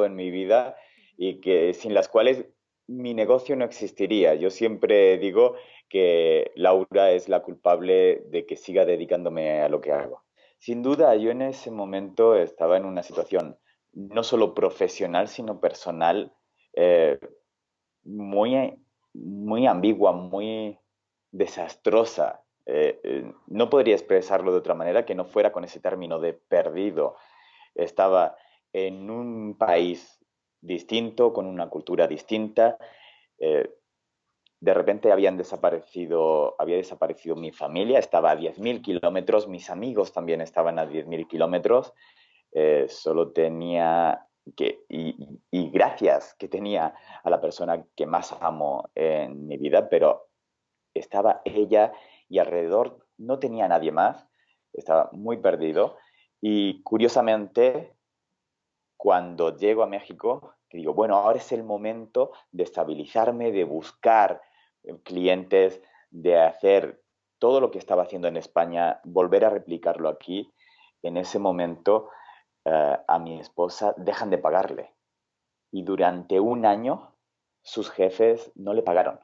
en mi vida y que sin las cuales mi negocio no existiría. Yo siempre digo que Laura es la culpable de que siga dedicándome a lo que hago. Sin duda, yo en ese momento estaba en una situación no solo profesional, sino personal, eh, muy, muy ambigua, muy desastrosa. No podría expresarlo de otra manera que no fuera con ese término de perdido. Estaba en un país distinto, con una cultura distinta. eh, de repente había desaparecido mi familia, estaba a 10.000 kilómetros, mis amigos también estaban a 10.000 kilómetros, solo tenía y gracias que tenía a la persona que más amo en mi vida, pero estaba ella y alrededor no tenía nadie más, estaba muy perdido y curiosamente cuando llego a México, que digo, bueno, ahora es el momento de estabilizarme, de buscar clientes, de hacer todo lo que estaba haciendo en España, volver a replicarlo aquí. En ese momento, a mi esposa dejan de pagarle. Y durante un año, sus jefes no le pagaron.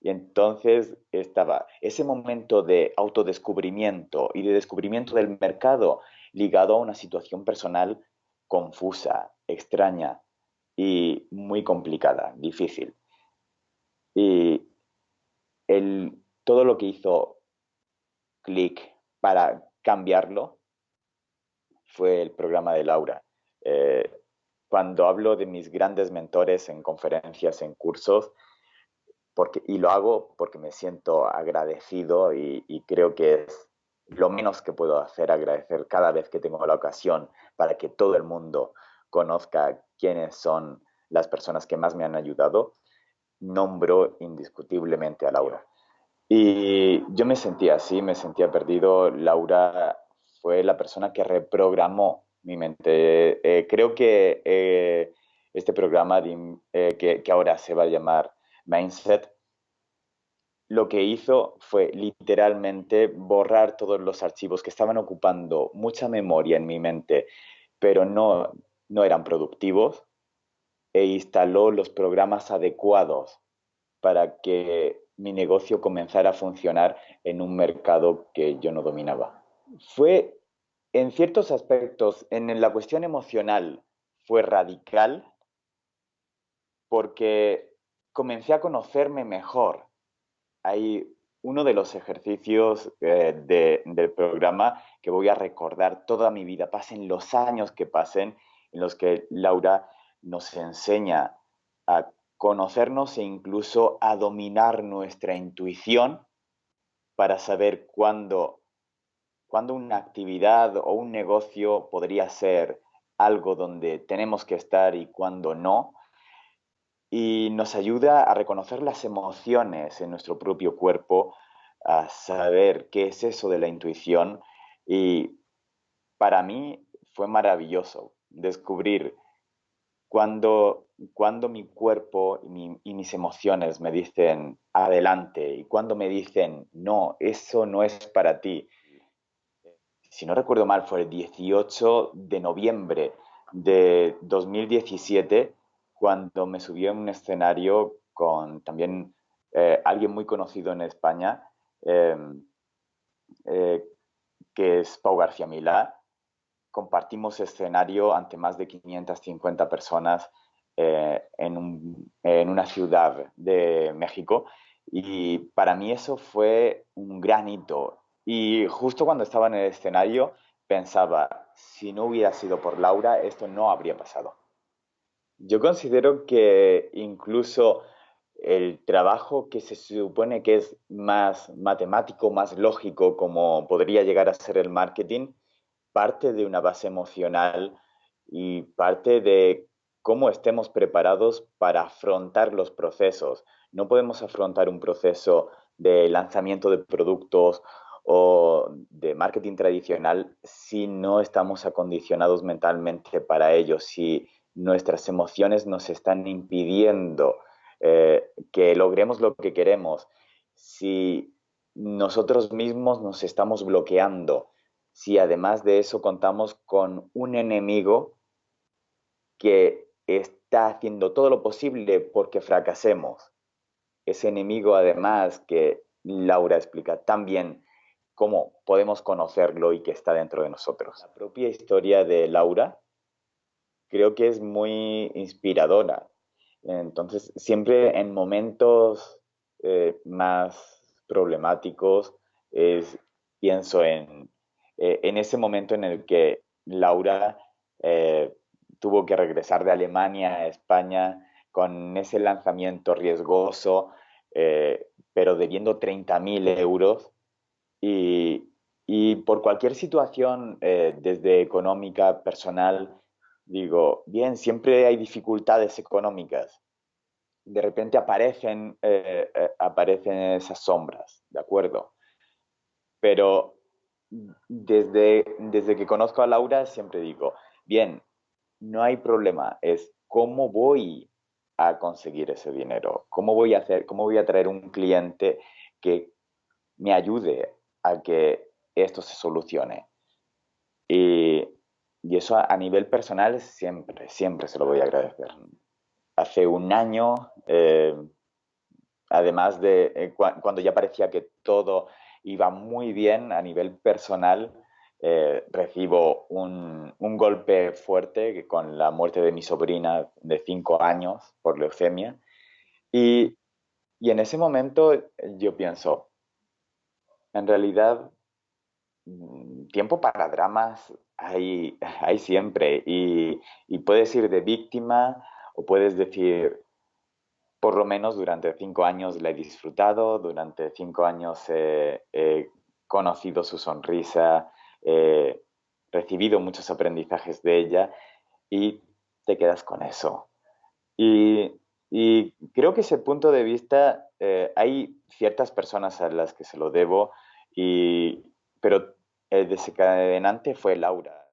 Y entonces estaba ese momento de autodescubrimiento y de descubrimiento del mercado ligado a una situación personal confusa, extraña y muy complicada, difícil. Y todo lo que hizo clic para cambiarlo fue el programa de Laura. Eh, Cuando hablo de mis grandes mentores en conferencias, en cursos, y lo hago porque me siento agradecido y creo que es lo menos que puedo hacer, agradecer cada vez que tengo la ocasión para que todo el mundo conozca quiénes son las personas que más me han ayudado, nombro indiscutiblemente a Laura. Y yo me sentía así, me sentía perdido. Laura fue la persona que reprogramó mi mente. Creo que este programa que ahora se va a llamar Mindset, lo que hizo fue literalmente borrar todos los archivos que estaban ocupando mucha memoria en mi mente, pero no eran productivos, e instaló los programas adecuados para que mi negocio comenzara a funcionar en un mercado que yo no dominaba. Fue, en ciertos aspectos, en la cuestión emocional, fue radical porque comencé a conocerme mejor. Hay uno de los ejercicios del programa que voy a recordar toda mi vida, pasen los años que pasen, en los que Laura nos enseña a conocernos e incluso a dominar nuestra intuición para saber cuándo una actividad o un negocio podría ser algo donde tenemos que estar y cuándo no, y nos ayuda a reconocer las emociones en nuestro propio cuerpo, a saber qué es eso de la intuición. Y para mí fue maravilloso descubrir cuando mi cuerpo y mis emociones me dicen adelante y cuando me dicen no, eso no es para ti. Si no recuerdo mal, fue el 18 de noviembre de 2017 cuando me subí a un escenario con también alguien muy conocido en España, eh, eh, que es Pau García Milá. Compartimos escenario ante más de 550 personas en una ciudad de México y para mí eso fue un gran hito. Y justo cuando estaba en el escenario pensaba, si no hubiera sido por Laura, esto no habría pasado. Yo considero que incluso el trabajo que se supone que es más matemático, más lógico, como podría llegar a ser el marketing, parte de una base emocional y parte de cómo estemos preparados para afrontar los procesos. No podemos afrontar un proceso de lanzamiento de productos o de marketing tradicional si no estamos acondicionados mentalmente para ello, si nuestras emociones nos están impidiendo que logremos lo que queremos, si nosotros mismos nos estamos bloqueando, si además de eso contamos con un enemigo que está haciendo todo lo posible porque fracasemos. Ese enemigo, además, que Laura explica tan bien cómo podemos conocerlo y que está dentro de nosotros. La propia historia de Laura creo que es muy inspiradora. Entonces, siempre en momentos más problemáticos, es, pienso en ese momento en el que Laura eh, tuvo que regresar de Alemania a España con ese lanzamiento riesgoso, pero debiendo 30.000 euros y, y por cualquier situación, desde económica, personal, digo, bien, siempre hay dificultades económicas. De repente aparecen esas sombras, ¿de acuerdo? Pero desde que conozco a Laura siempre digo, bien, no hay problema, es cómo voy a conseguir ese dinero, cómo voy a hacer, cómo voy a traer un cliente que me ayude a que esto se solucione. Y, y eso a nivel personal siempre, siempre se lo voy a agradecer. Hace un año, además de cuando ya parecía que todo iba muy bien a nivel personal, recibo un golpe fuerte con la muerte de mi sobrina de 5 años por leucemia. Y, y en ese momento yo pienso, en realidad tiempo para dramas hay siempre y puedes ir de víctima o puedes decir, por lo menos durante 5 años la he disfrutado, durante 5 años he conocido su sonrisa, he recibido muchos aprendizajes de ella y te quedas con eso. Y, y creo que ese punto de vista, hay ciertas personas a las que se lo debo, pero el desencadenante fue Laura.